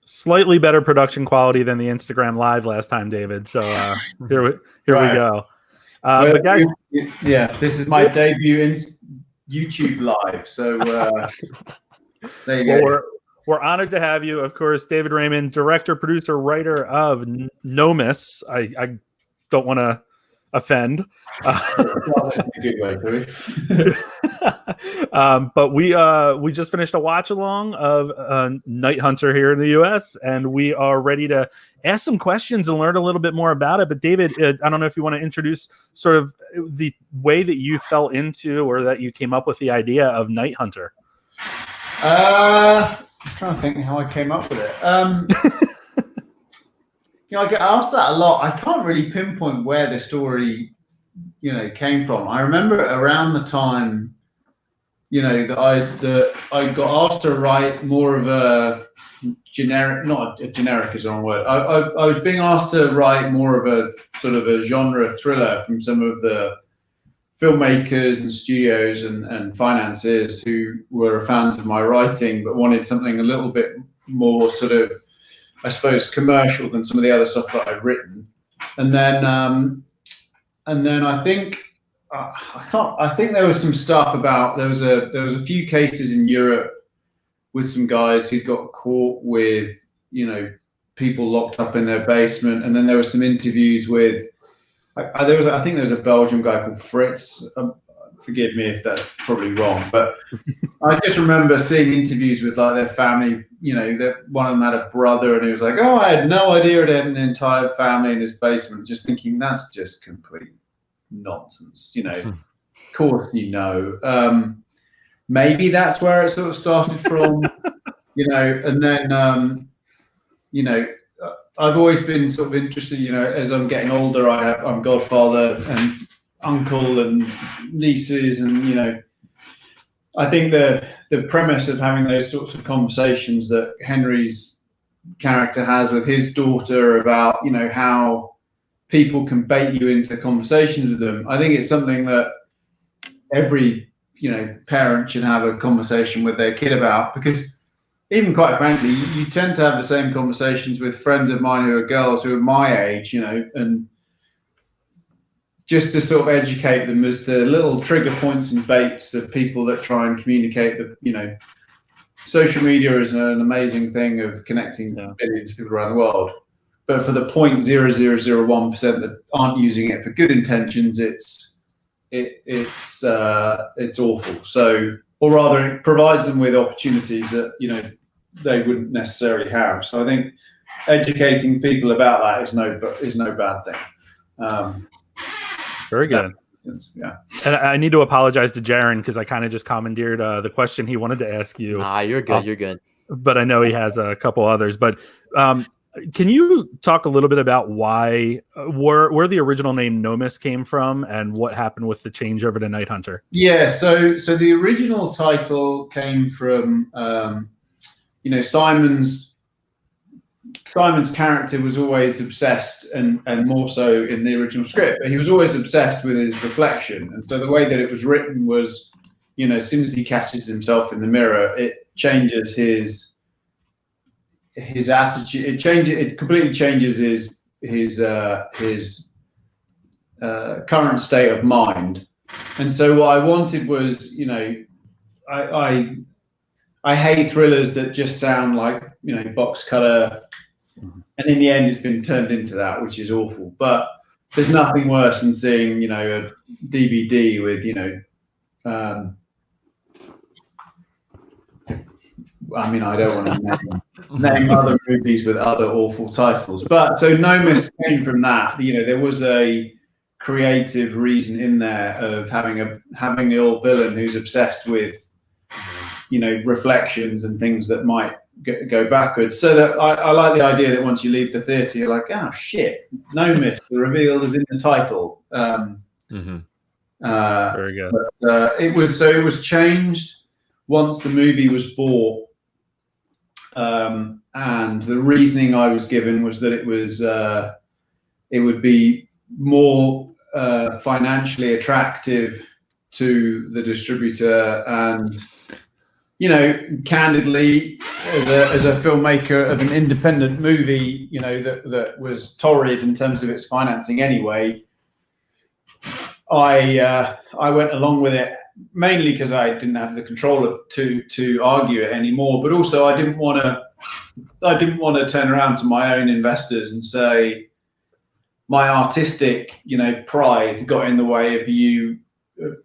slightly better production quality than the Instagram Live last time, David. So here we go. But guys, this is my debut in YouTube Live. So there you go. We're honored to have you. Of course, David Raymond, director, producer, writer of Nomis. I don't want to offend. But we just finished a watch along of Night Hunter here in the US, and we are ready to ask some questions and learn a little bit more about it. But David, I don't know if you want to introduce sort of the way that you fell into or that you came up with the idea of Night Hunter. I'm trying to think how I came up with it. I get asked that a lot. I can't really pinpoint where the story, came from. I remember around the time, that I got asked to write more of a generic, not a generic is the wrong word. I was being asked to write more of a sort of a genre thriller from some of the filmmakers and studios and financiers who were fans of my writing, but wanted something a little bit more sort of, I suppose, commercial than some of the other stuff that I've written. And then I think I think there was some stuff about there was a few cases in Europe with some guys who got caught with people locked up in their basement, and then there were some interviews with. I think there was a Belgian guy called Fritz. Forgive me if that's probably wrong, but I just remember seeing interviews with like their family. That one of them had a brother, and he was like, "Oh, I had no idea he had an entire family in his basement." Just thinking that's just complete nonsense. Of course, maybe that's where it sort of started from. And then I've always been sort of interested, as I'm getting older, I'm godfather and uncle and nieces, and I think the premise of having those sorts of conversations that Henry's character has with his daughter about how people can bait you into conversations with them, I think it's something that every parent should have a conversation with their kid about, because even quite frankly, you tend to have the same conversations with friends of mine who are girls who are my age, and just to sort of educate them as to little trigger points and baits of people that try and communicate that, social media is an amazing thing of connecting billions of people around the world. But for the 0.0001% that aren't using it for good intentions, it's awful. So, or rather, it provides them with opportunities that they wouldn't necessarily have. So I think educating people about that is no bad thing. Very good. Yeah. And I need to apologize to Jaron because I kind of just commandeered the question he wanted to ask you. You're good. You're good. But I know he has a couple others. But can you talk a little bit about why, where the original name Nomis came from and what happened with the change over to Night Hunter? Yeah. So the original title came from, Simon's character was always obsessed, and more so in the original script, but he was always obsessed with his reflection. And so the way that it was written was, as soon as he catches himself in the mirror, it changes his attitude. It completely changes his current state of mind. And so what I wanted was, I hate thrillers that just sound like, box cutter. And in the end, it's been turned into that, which is awful. But there's nothing worse than seeing, a DVD with, I don't want to name other movies with other awful titles. But so Nomis came from that. There was a creative reason in there of having the old villain who's obsessed with, reflections and things that might go backwards. So that I like the idea that once you leave the theatre, you're like, oh shit, Nomis, the reveal is in the title. Very good. But, it was changed once the movie was bought, and the reasoning I was given was that it would be more financially attractive to the distributor, and candidly, as a filmmaker of an independent movie, that was torrid in terms of its financing anyway, I went along with it mainly because I didn't have the control to argue it anymore, but also I didn't want to turn around to my own investors and say my artistic, pride got in the way of you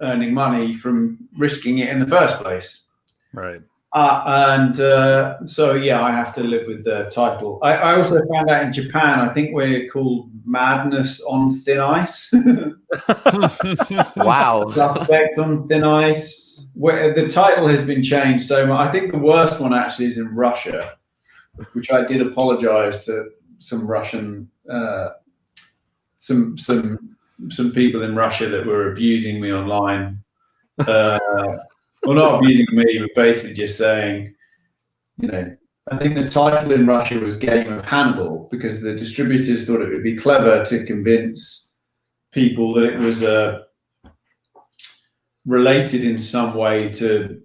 earning money from risking it in the first place. Right. So I have to live with the title. I also found out in Japan, I think we're called Madness on Thin Ice. Wow. Suspect on Thin Ice. Where the title has been changed so much. I think the worst one actually is in Russia, which I did apologize to some Russian, some people in Russia that were abusing me online. Well, not abusing me, but basically just saying, I think the title in Russia was Game of Hannibal because the distributors thought it would be clever to convince people that it was related in some way to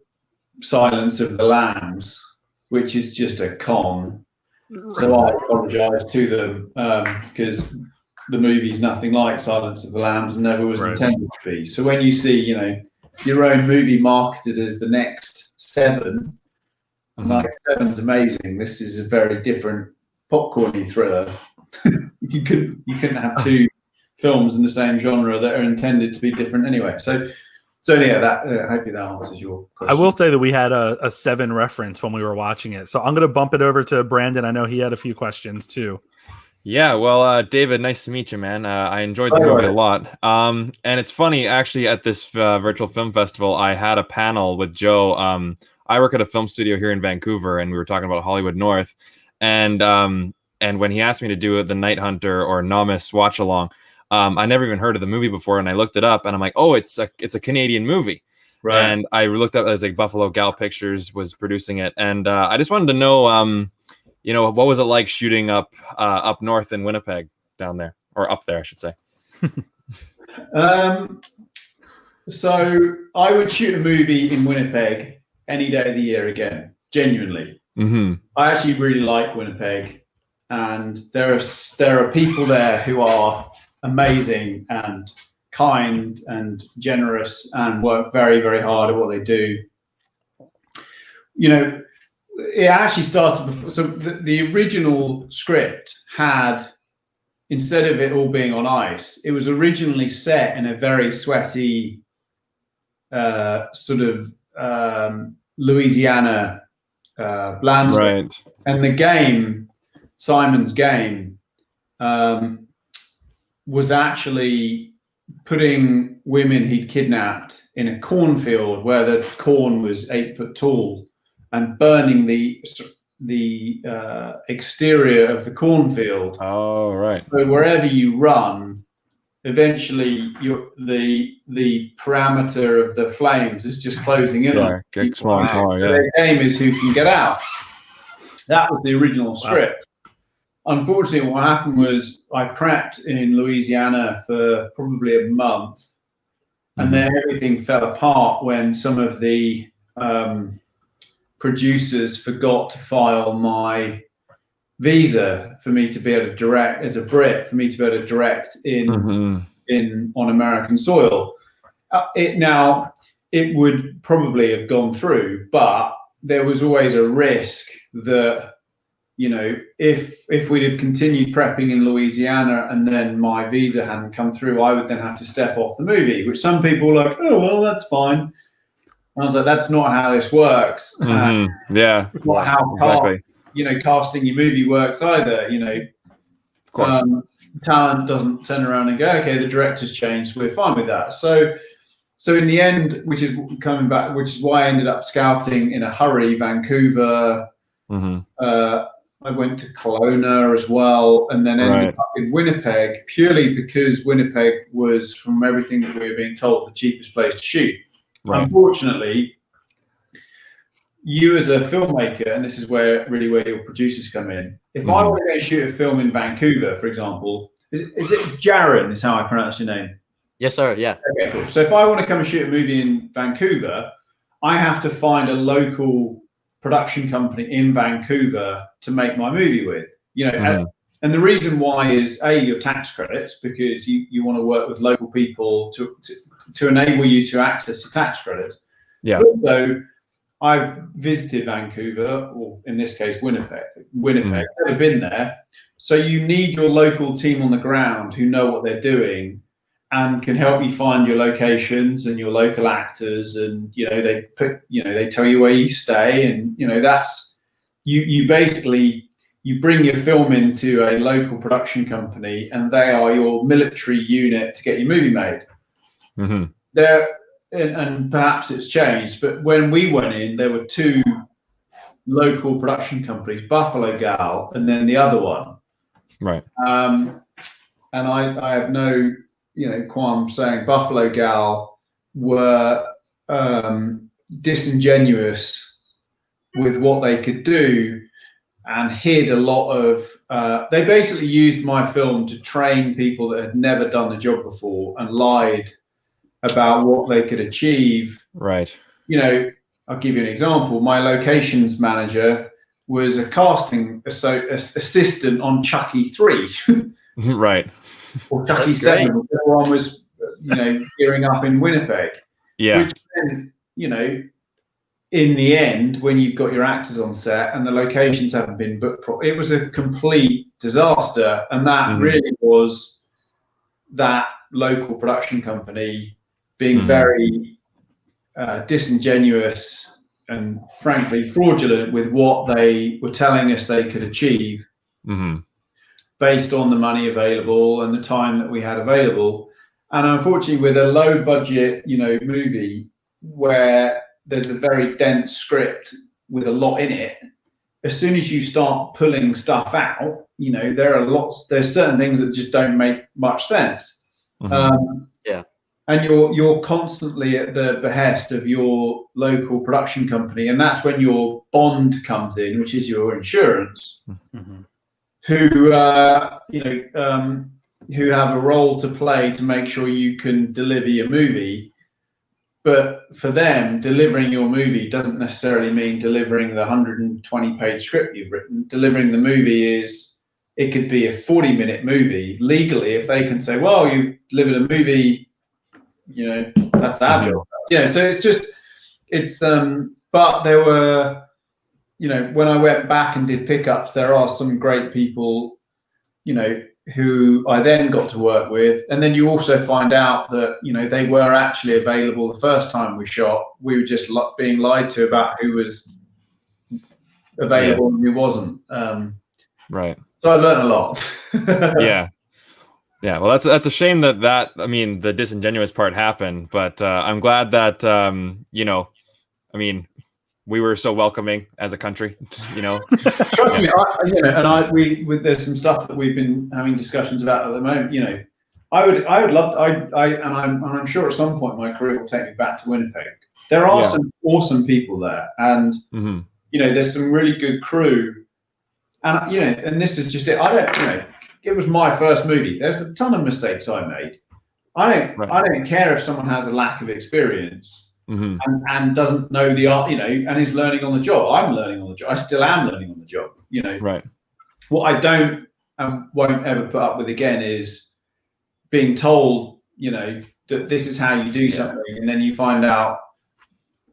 Silence of the Lambs, which is just a con. So I apologize to them because the movie's nothing like Silence of the Lambs and never was intended to be. So when you see, your own movie marketed as the next Seven, I'm like, Seven's amazing. This is a very different popcorny thriller. you couldn't have two films in the same genre that are intended to be different anyway. So hopefully that answers your question. I will say that we had a Seven reference when we were watching it. So I'm going to bump it over to Brandon. I know he had a few questions too. Yeah, well, David, nice to meet you, man. I enjoyed the movie a lot. And it's funny, actually, at this virtual film festival, I had a panel with Joe. I work at a film studio here in Vancouver, and we were talking about Hollywood North. And when he asked me to do the Night Hunter or Nomis watch-along, I never even heard of the movie before, and I looked it up, and I'm like, oh, it's a Canadian movie. Right. And I looked up as like Buffalo Gal Pictures was producing it, and I just wanted to know, what was it like shooting up north in Winnipeg down there, or up there, I should say. So I would shoot a movie in Winnipeg any day of the year again, genuinely. I actually really like Winnipeg, and there are people there who are amazing and kind and generous and work very, very hard at what they do. It actually started before. So the original script had, instead of it all being on ice, it was originally set in a very sweaty sort of Louisiana landscape. Right. And the game, Simon's game, was actually putting women he'd kidnapped in a cornfield where the corn was 8 foot tall, and burning the exterior of the cornfield. Oh, right. So wherever you run, eventually the parameter of the flames is just closing in. Yeah, get smaller and smaller. Yeah. The game is who can get out. That was the original script. Wow. Unfortunately, what happened was I prepped in Louisiana for probably a month, and then everything fell apart when some of the producers forgot to file my visa for me to be able to direct as a Brit, for me to be able to direct on American soil. It would probably have gone through, but there was always a risk that, if we'd have continued prepping in Louisiana and then my visa hadn't come through, I would then have to step off the movie, which some people were like, oh, well, that's fine. And I was like, that's not how this works. Yeah. It's not how casting your movie works either. Of course. Talent doesn't turn around and go, okay, the director's changed, we're fine with that. So in the end, which is why I ended up scouting in a hurry, Vancouver. I went to Kelowna as well, and then ended up in Winnipeg, purely because Winnipeg was, from everything that we were being told, the cheapest place to shoot. Right. Unfortunately, you as a filmmaker, and this is where your producers come in. If I want to go shoot a film in Vancouver, for example, is it Jaron is how I pronounce your name? Yes, sir. Yeah. Okay, cool. So if I want to come and shoot a movie in Vancouver, I have to find a local production company in Vancouver to make my movie with. And the reason why is your tax credits, because you want to work with local people to enable you to access your tax credits. Yeah. But also, I've visited Vancouver, or in this case, Winnipeg. Never been there. So you need your local team on the ground who know what they're doing and can help you find your locations and your local actors. And, they tell you where you stay. And, that's, you basically, you bring your film into a local production company and they are your military unit to get your movie made. And perhaps it's changed, but when we went in, there were two local production companies, Buffalo Gal and then the other one. Right. And I have no, qualm saying Buffalo Gal were disingenuous with what they could do and hid a lot of, they basically used my film to train people that had never done the job before and lied about what they could achieve. Right. I'll give you an example. My locations manager was a casting assistant on Chucky 3. Right. Or Chucky 7. Everyone was, gearing up in Winnipeg. Yeah. Which then, in the end, when you've got your actors on set and the locations haven't been booked properly, it was a complete disaster. And that really was that local production company being very disingenuous and frankly fraudulent with what they were telling us they could achieve based on the money available and the time that we had available. And unfortunately, with a low budget, movie where there's a very dense script with a lot in it, as soon as you start pulling stuff out, there's certain things that just don't make much sense. And you're constantly at the behest of your local production company, and that's when your bond comes in, which is your insurance, who have a role to play to make sure you can deliver your movie. But for them, delivering your movie doesn't necessarily mean delivering the 120-page script you've written. Delivering the movie it could be a 40-minute movie. Legally, if they can say, well, you've delivered a movie, that's our job. So but there were, when I went back and did pickups, there are some great people, who I then got to work with. And then you also find out that, they were actually available the first time we shot. We were just being lied to about who was available and who wasn't. Right. So I learned a lot. Yeah. Well, that's a shame that the disingenuous part happened, but I'm glad that, we were so welcoming as a country, Trust me, there's some stuff that we've been having discussions about at the moment. I would love, I'm sure at some point my career will take me back to Winnipeg. There are some awesome people there, and there's some really good crew, and and this is just it. It was my first movie. There's a ton of mistakes I made. I don't care if someone has a lack of experience. And doesn't know the art, and is learning on the job. I'm learning on the job. I still am learning on the job, Right. What I don't and won't ever put up with again is being told, that this is how you do something, and then you find out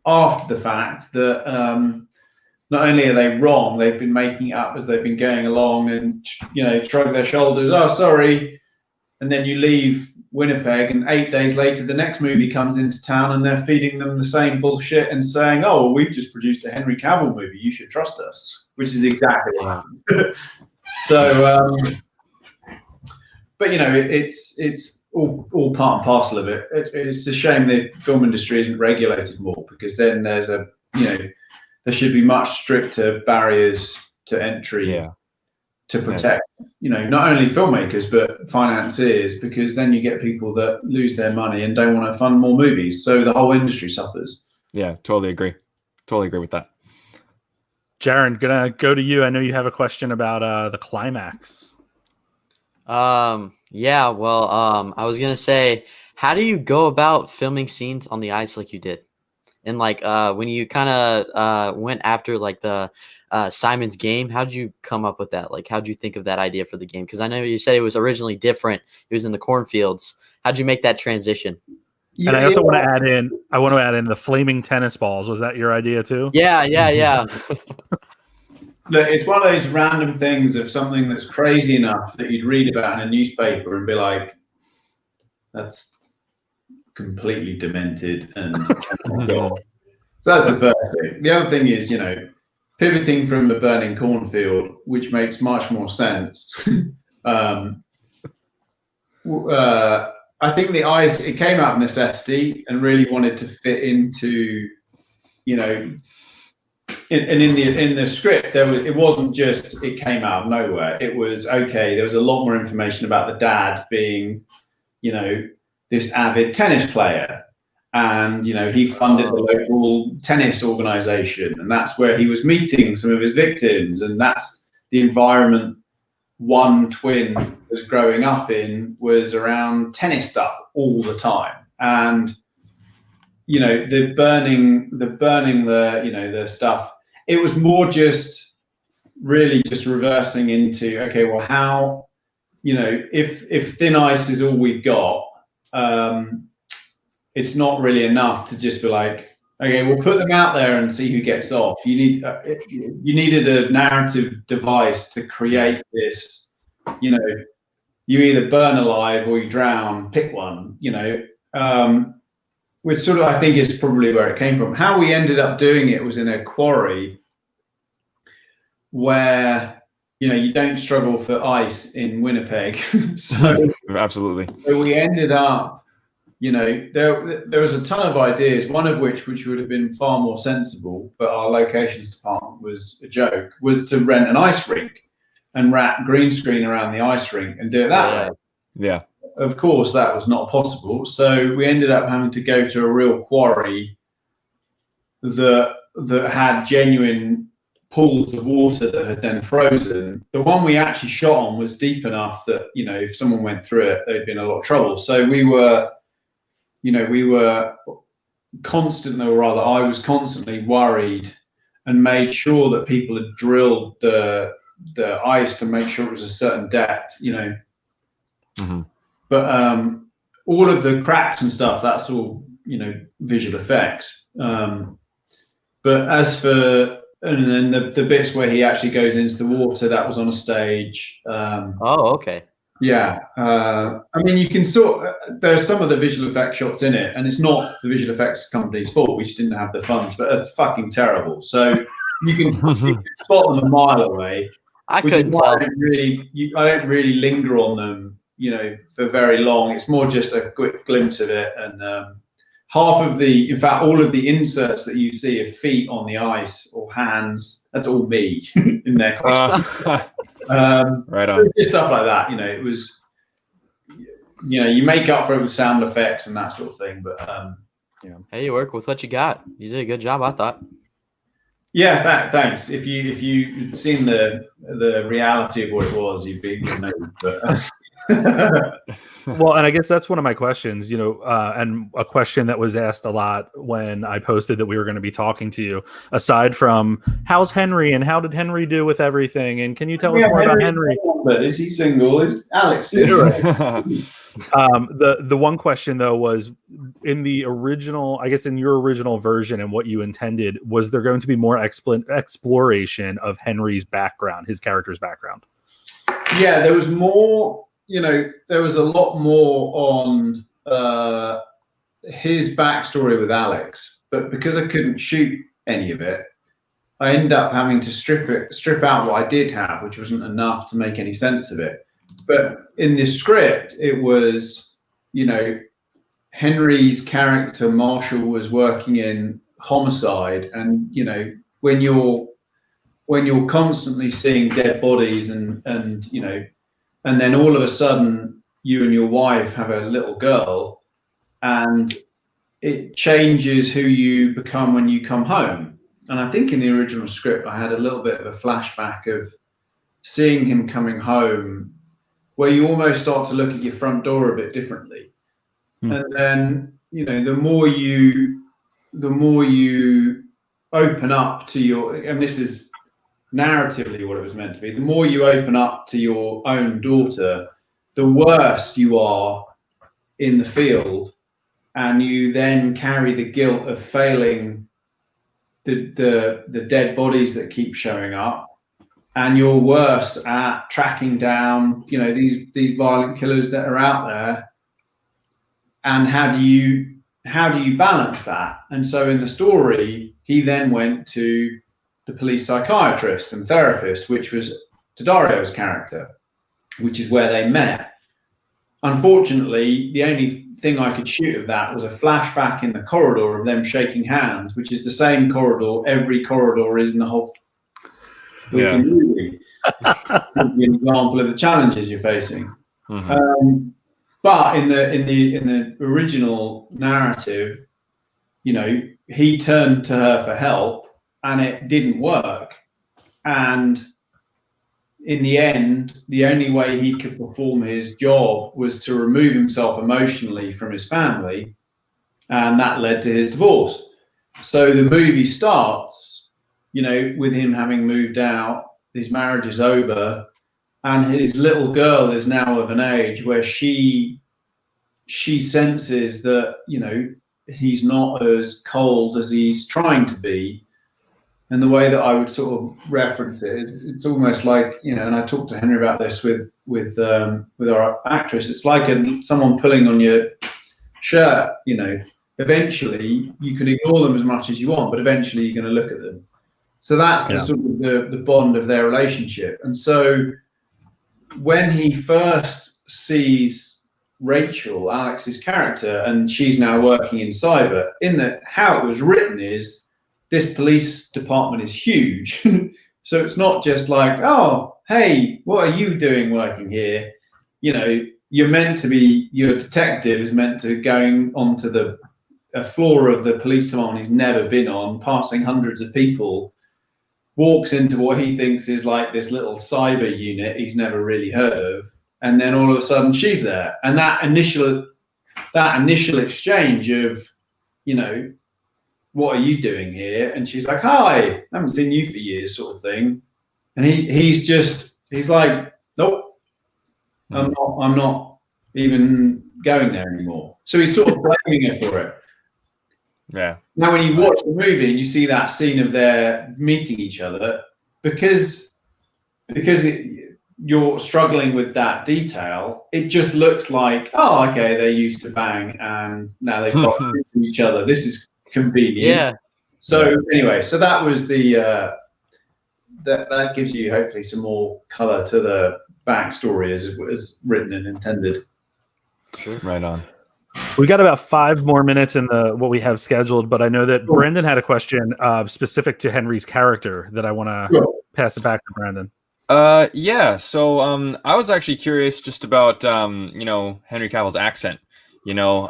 after the fact that not only are they wrong, they've been making it up as they've been going along and, shrug their shoulders. Oh, sorry. And then you leave Winnipeg, and 8 days later, the next movie comes into town, and they're feeding them the same bullshit and saying, "Oh, well, we've just produced a Henry Cavill movie. You should trust us," which is exactly what happened. So, but it's all part and parcel of it. It's a shame the film industry isn't regulated more, because then there's there should be much stricter barriers to entry. To protect, not only filmmakers but financiers, because then you get people that lose their money and don't want to fund more movies. So the whole industry suffers. Yeah, totally agree. Totally agree with that. Jaron, gonna go to you. I know you have a question about the climax. I was gonna say, how do you go about filming scenes on the ice like you did? And like when you kind of went after like the Simon's game, how did you come up with that? Like, how did you think of that idea for the game? Because I know you said it was originally different. It was in the cornfields. How'd you make that transition? And I also want to add in. I want to add in the flaming tennis balls. Was that your idea too? Yeah. Look, it's one of those random things of something that's crazy enough that you'd read about in a newspaper and be like, "That's completely demented." And so that's the first thing. The other thing is, pivoting from the burning cornfield, which makes much more sense. I think the ice, it came out of necessity and really wanted to fit into, in the script, it wasn't just, it came out of nowhere. It was, okay, there was a lot more information about the dad being, this avid tennis player. And, he funded the local tennis organization. And that's where he was meeting some of his victims. And that's the environment one twin was growing up in, was around tennis stuff all the time. And, the burning the stuff, it was more just really just reversing into, okay, well, how, if thin ice is all we've got, it's not really enough to just be like, okay, we'll put them out there and see who gets off. You needed a narrative device to create this, you either burn alive or you drown, pick one, which sort of, I think, is probably where it came from. How we ended up doing it was in a quarry where, you don't struggle for ice in Winnipeg. So absolutely. So we ended up, there was a ton of ideas, one of which would have been far more sensible, but our locations department was a joke, was to rent an ice rink and wrap green screen around the ice rink and do it that way. Yeah. Of course, that was not possible. So we ended up having to go to a real quarry that had genuine pools of water that had then frozen. The one we actually shot on was deep enough that, if someone went through it, they'd be in a lot of trouble. So we were constantly, or rather I was constantly worried and made sure that people had drilled the ice to make sure it was a certain depth, Mm-hmm. But all of the cracks and stuff, that's all, visual effects. But as for, and then the bits where he actually goes into the water, that was on a stage. Okay. Yeah. I mean, you can there's some of the visual effects shots in it, and it's not the visual effects company's fault. We just didn't have the funds, but they're fucking terrible. So you can spot them a mile away. I couldn't tell. I don't really linger on them, for very long. It's more just a quick glimpse of it. And in fact, all of the inserts that you see of feet on the ice or hands, that's all me in their costume. Right on. Just stuff like that, it was, you make up for it with sound effects and that sort of thing. But Hey, you work with what you got. You did a good job, I thought. Yeah, thanks. If you'd seen the reality of what it was, you'd know. But Well, and I guess that's one of my questions, and a question that was asked a lot when I posted that we were going to be talking to you, aside from how's Henry and how did Henry do with everything? And can you tell us more about Henry? But is he single? Is Alex single? The one question though was in the original, I guess in your original version and what you intended, was there going to be more exploration of Henry's background, his character's background? Yeah, there was more. There was a lot more on his backstory with Alex, but because I couldn't shoot any of it, I ended up having to strip out what I did have, which wasn't enough to make any sense of it. But in this script, it was, Henry's character Marshall was working in homicide, and when you're constantly seeing dead bodies and then all of a sudden you and your wife have a little girl, and it changes who you become when you come home. And I think in the original script, I had a little bit of a flashback of seeing him coming home, where you almost start to look at your front door a bit differently. And then, the more you the more you open up to your, and this is narratively what it was meant to be, the more you open up to your own daughter, the worse you are in the field, and you then carry the guilt of failing the dead bodies that keep showing up, and you're worse at tracking down, you know, these violent killers that are out there. And how do you balance that? And so in the story, he then went to the police psychiatrist and therapist, which was Daddario's character, which is where they met. Unfortunately, the only thing I could shoot of that was a flashback in the corridor of them shaking hands, which is the same corridor every corridor is in the whole movie. An example of the challenges you're facing. But in the original narrative, you know, he turned to her for help and it didn't work. And in the end, the only way he could perform his job was to remove himself emotionally from his family. And that led to his divorce. So the movie starts, you know, with him having moved out, his marriage is over, and his little girl is now of an age where she senses that, you know, he's not as cold as he's trying to be. And the way that I would sort of reference it is, it's almost like, you know, and I talked to Henry about this with our actress. It's like someone pulling on your shirt. You know, eventually you can ignore them as much as you want, but eventually you're going to look at them. So that's the sort of the bond of their relationship. And so when he first sees Rachel, Alex's character, and she's now working in cyber, how it was written is, this police department is huge. So it's not just like, oh, hey, what are you doing working here? You know, your detective is meant to going onto a floor of the police department he's never been on, passing hundreds of people, walks into what he thinks is like this little cyber unit he's never really heard of. And then all of a sudden she's there. And that initial exchange of, you know, what are you doing here? And she's like, hi, I haven't seen you for years, sort of thing. And he's like, nope, I'm not even going there anymore. So he's sort of blaming her for it. Yeah. Now, when you watch the movie and you see that scene of their meeting each other, because you're struggling with that detail, it just looks like, oh, okay, they used to bang and now they've got to each other. This is convenient. Yeah. So anyway, so that was that gives you hopefully some more color to the backstory as it was written and intended. Right on. We got about 5 more minutes in what we have scheduled, but I know that Brandon had a question specific to Henry's character that I want to pass it back to Brandon. Yeah. So I was actually curious just about you know, Henry Cavill's accent. You know,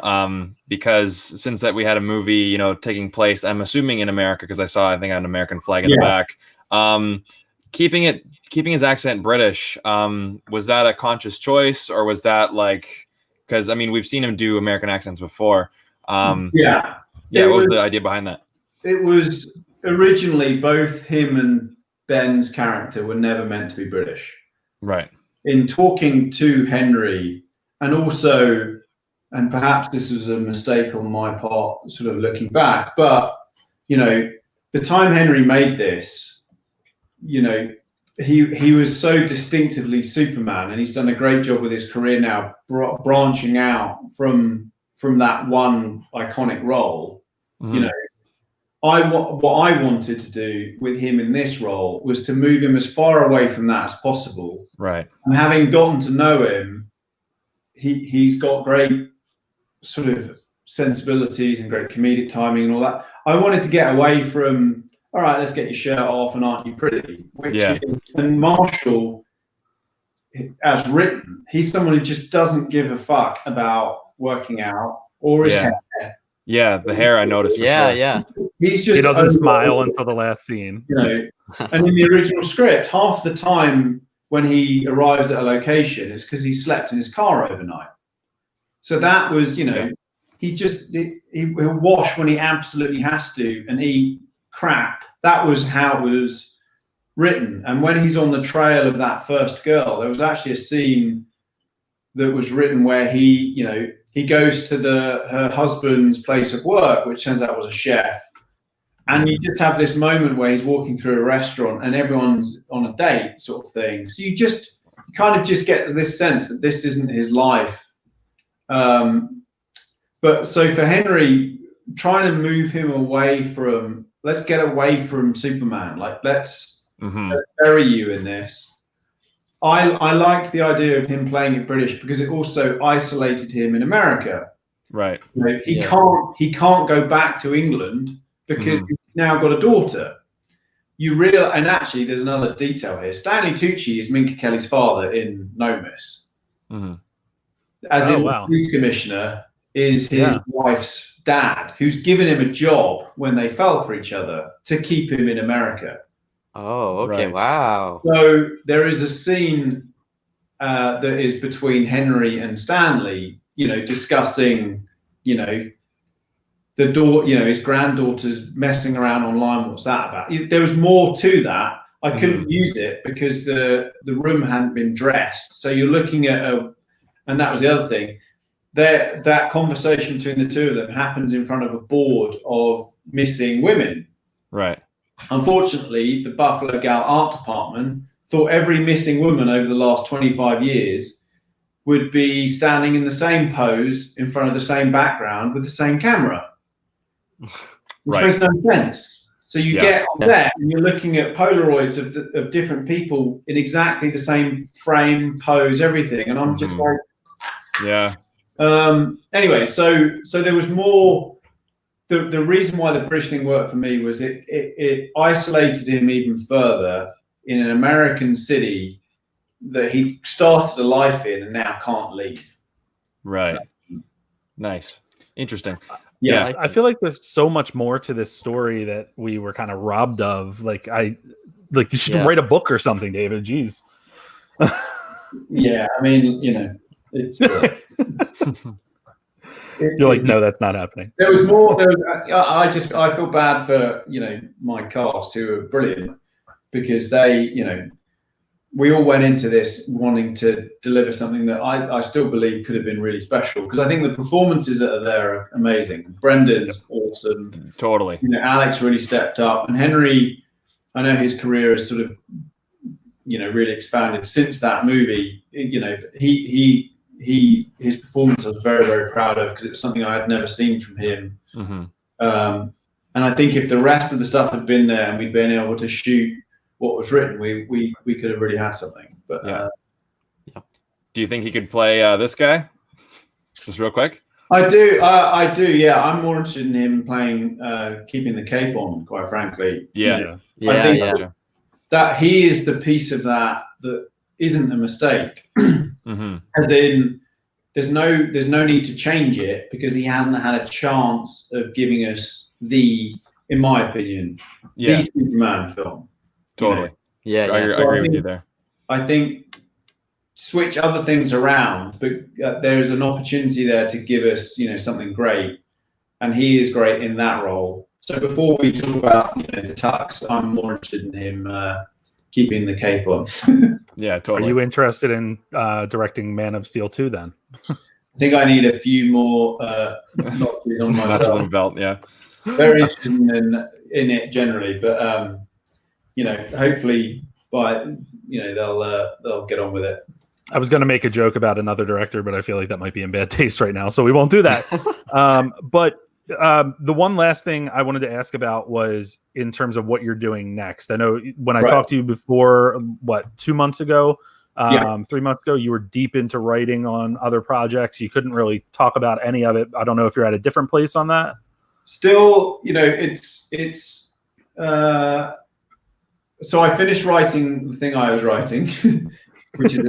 because since that we had a movie, you know, taking place, I'm assuming in America, because I think an American flag in the back. Keeping his accent British, was that a conscious choice, or was that like, because I mean, we've seen him do American accents before. What was the idea behind that? It was originally both him and Ben's character were never meant to be British. Right. In talking to Henry, and also, and perhaps this was a mistake on my part, sort of looking back, but, you know, the time Henry made this, you know, he was so distinctively Superman, and he's done a great job with his career now, branching out from that one iconic role. You know, what I wanted to do with him in this role was to move him as far away from that as possible. Right. And having gotten to know him, he's got great sort of sensibilities and great comedic timing and all that. I wanted to get away from, all right, let's get your shirt off and aren't you pretty? And Marshall, as written, he's someone who just doesn't give a fuck about working out or his hair. Yeah, the hair I noticed. Yeah. He doesn't smile until the last scene. You know, and in the original script, half the time when he arrives at a location, it's because he slept in his car overnight. So that was, you know, he'll wash when he absolutely has to and eat crap. That was how it was written. And when he's on the trail of that first girl, there was actually a scene that was written where he goes to her husband's place of work, which turns out was a chef. And you just have this moment where he's walking through a restaurant and everyone's on a date sort of thing. So you kind of just get this sense that this isn't his life. But so for Henry, trying to move him away from, let's get away from Superman. Like, let's bury you in this. I liked the idea of him playing it British because it also isolated him in America. Right. He can't go back to England because he's now got a daughter. And actually, there's another detail here. Stanley Tucci is Minka Kelly's father in Nomis. As the police commissioner is his wife's dad, who's given him a job when they fell for each other to keep him in America. Oh, okay. Right. Wow. So there is a scene that is between Henry and Stanley, discussing, his granddaughter's messing around online. What's that about? There was more to that. I couldn't use it because the room hadn't been dressed. So you're looking at and that was the other thing. That conversation between the two of them happens in front of a board of missing women. Right. Unfortunately, the Buffalo Gal Art Department thought every missing woman over the last 25 years would be standing in the same pose in front of the same background with the same camera, which makes no sense. So you get on there and you're looking at Polaroids of different people in exactly the same frame, pose, everything. And I'm just like, anyway, so there was more. The reason why the British thing worked for me was it isolated him even further in an American city that he started a life in and now can't leave. Right. Nice. Interesting. Yeah, I feel like there's so much more to this story that we were kind of robbed of. Like you should write a book or something, David. Jeez. Yeah, I mean, it's. You're like, no, that's not happening. There was more. I feel bad for my cast who are brilliant because they we all went into this wanting to deliver something that I still believe could have been really special because I think the performances that are there are amazing. Brendan's awesome. Totally. Alex really stepped up, and Henry, I know his career has sort of really expanded since that movie. His performance I was very, very proud of because it was something I had never seen from him. And I think if the rest of the stuff had been there and we'd been able to shoot what was written, we could have really had something. But do you think he could play this guy? Just real quick. I do. Yeah, I'm more interested in him playing keeping the cape on. Quite frankly. I think that he is the piece of that isn't a mistake. As in, there's no need to change it because he hasn't had a chance of giving us in my opinion, the Superman film. Totally. I agree with you there. I think switch other things around, but there's an opportunity there to give us, something great, and he is great in that role. So before we talk about the tux, I'm more interested in him keeping the cape on. Yeah, totally. Are you interested in directing Man of Steel 2 then? I think I need a few more notches on my belt. Yeah. Very interested in it generally, but hopefully they'll get on with it. I was going to make a joke about another director, but I feel like that might be in bad taste right now, so we won't do that. But the one last thing I wanted to ask about was in terms of what you're doing next. I know when I talked to you before, 2 months ago, 3 months ago, you were deep into writing on other projects. You couldn't really talk about any of it. I don't know if you're at a different place on that. Still, it's so I finished writing the thing I was writing, which is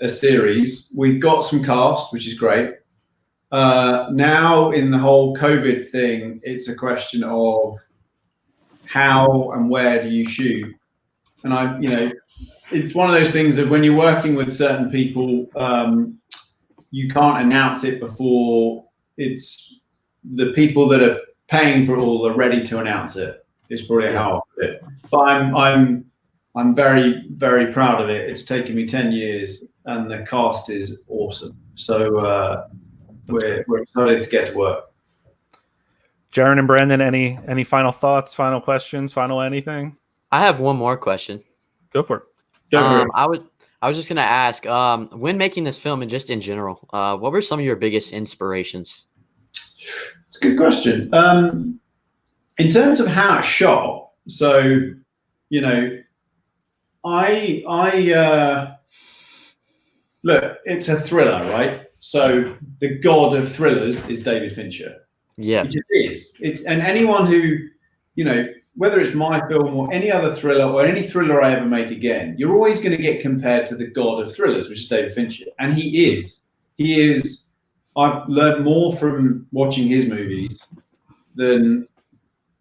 a series. We've got some cast, which is great. Now in the whole COVID thing, it's a question of how and where do you shoot? And it's one of those things that when you're working with certain people, you can't announce it before it's the people that are paying for it all are ready to announce it. Is probably how I put it. But I'm very, very proud of it. It's taken me 10 years, and the cast is awesome. So we're excited to get to work. Jaron and Brandon, any final thoughts, final questions, final anything? I have one more question. Go for it. I was just gonna ask, when making this film and just in general, what were some of your biggest inspirations? It's a good question. In terms of how it's shot, so I look, it's a thriller, right? So the god of thrillers is David Fincher. Yeah, it just is. And anyone who, whether it's my film or any other thriller or any thriller I ever make again, you're always going to get compared to the god of thrillers, which is David Fincher. And he is. I've learned more from watching his movies than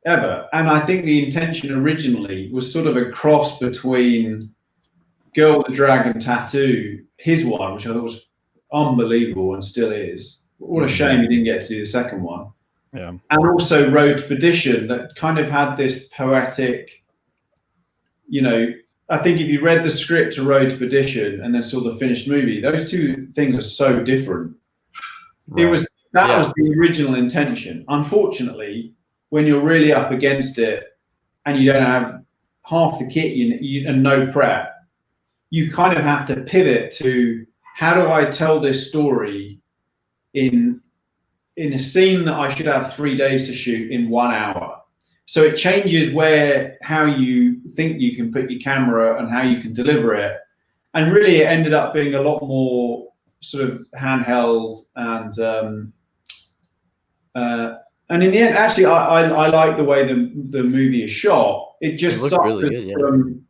ever. And I think the intention originally was sort of a cross between Girl with the Dragon Tattoo, his one, which I thought was unbelievable and still is. What a shame he didn't get to do the second one. Yeah. And also Road to Perdition, that kind of had this poetic, I think if you read the script to Road to Perdition and then saw the finished movie, those two things are so different. Right. That was the original intention. Unfortunately, when you're really up against it and you don't have half the kit and no prep, you kind of have to pivot to, how do I tell this story in a scene that I should have 3 days to shoot in 1 hour? So it changes how you think you can put your camera and how you can deliver it. And really it ended up being a lot more sort of handheld and in the end, actually, I like the way the movie is shot. It just suffers really good, from,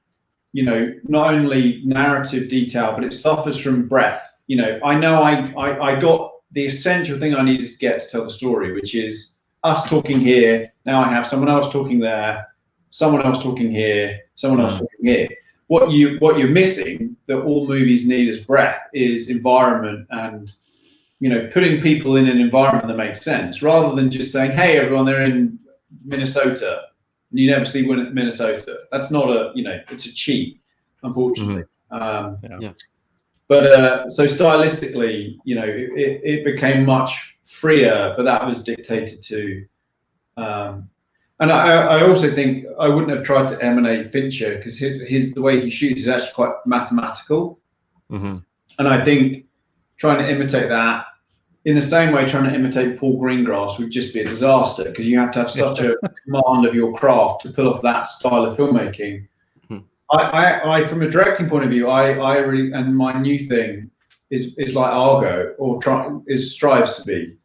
not only narrative detail, but it suffers from breadth. I know I got the essential thing I needed to get to tell the story, which is us talking here. Now I have someone else talking there, someone else talking here, someone else talking here. What you're missing that all movies need as breadth is environment and, putting people in an environment that makes sense, rather than just saying, hey, everyone, they're in Minnesota. And you never see Minnesota. That's not it's a cheat, unfortunately. Yeah. But so stylistically, it became much freer, but that was dictated to. And I also think I wouldn't have tried to emanate Fincher, because the way he shoots is actually quite mathematical. Mm-hmm. And I think trying to imitate that, in the same way trying to imitate Paul Greengrass would just be a disaster, because you have to have such a command of your craft to pull off that style of filmmaking. I from a directing point of view, I really, and my new thing is like Argo, or strives to be.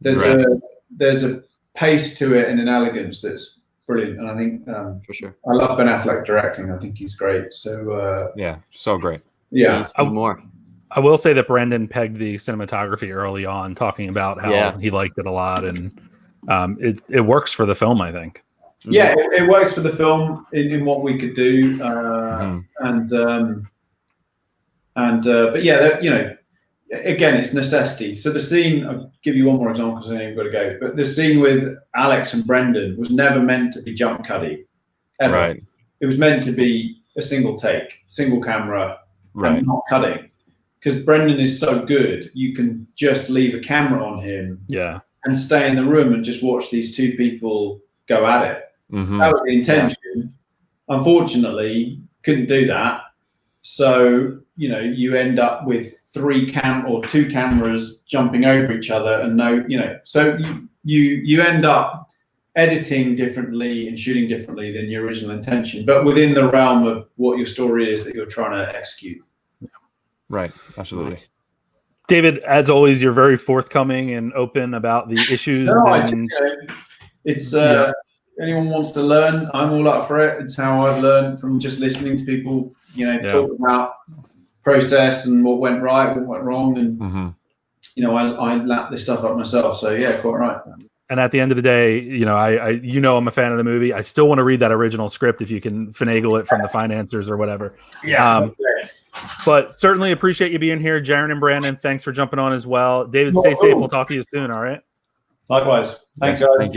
There's a pace to it and an elegance that's brilliant, and I think for sure. I love Ben Affleck directing. I think he's great. So so great. Yeah, more. I will say that Brandon pegged the cinematography early on, talking about how he liked it a lot, and it works for the film, I think. Yeah, it works for the film in what we could do, but yeah, again, it's necessity. So the scene, I'll give you one more example because I know you've got to go, but the scene with Alex and Brendan was never meant to be jump cutty, ever. Right. It was meant to be a single take, single camera, and not cutting. Because Brendan is so good, you can just leave a camera on him and stay in the room and just watch these two people go at it. Mm-hmm. That was the intention. Unfortunately, couldn't do that. So, you end up with two cameras jumping over each other, and so you end up editing differently and shooting differently than your original intention, but within the realm of what your story is that you're trying to execute. Right, absolutely. David, as always, you're very forthcoming and open about the issues. Anyone wants to learn, I'm all up for it. It's how I've learned from just listening to people, talk about process and what went right, what went wrong, and I lap this stuff up myself. So yeah, quite right. And at the end of the day, I'm a fan of the movie. I still want to read that original script if you can finagle it from the financiers or whatever. Yeah. But certainly appreciate you being here, Jaron and Brandon. Thanks for jumping on as well. David, stay safe. We'll talk to you soon. All right. Likewise. Thanks, Yes, guys. thank you.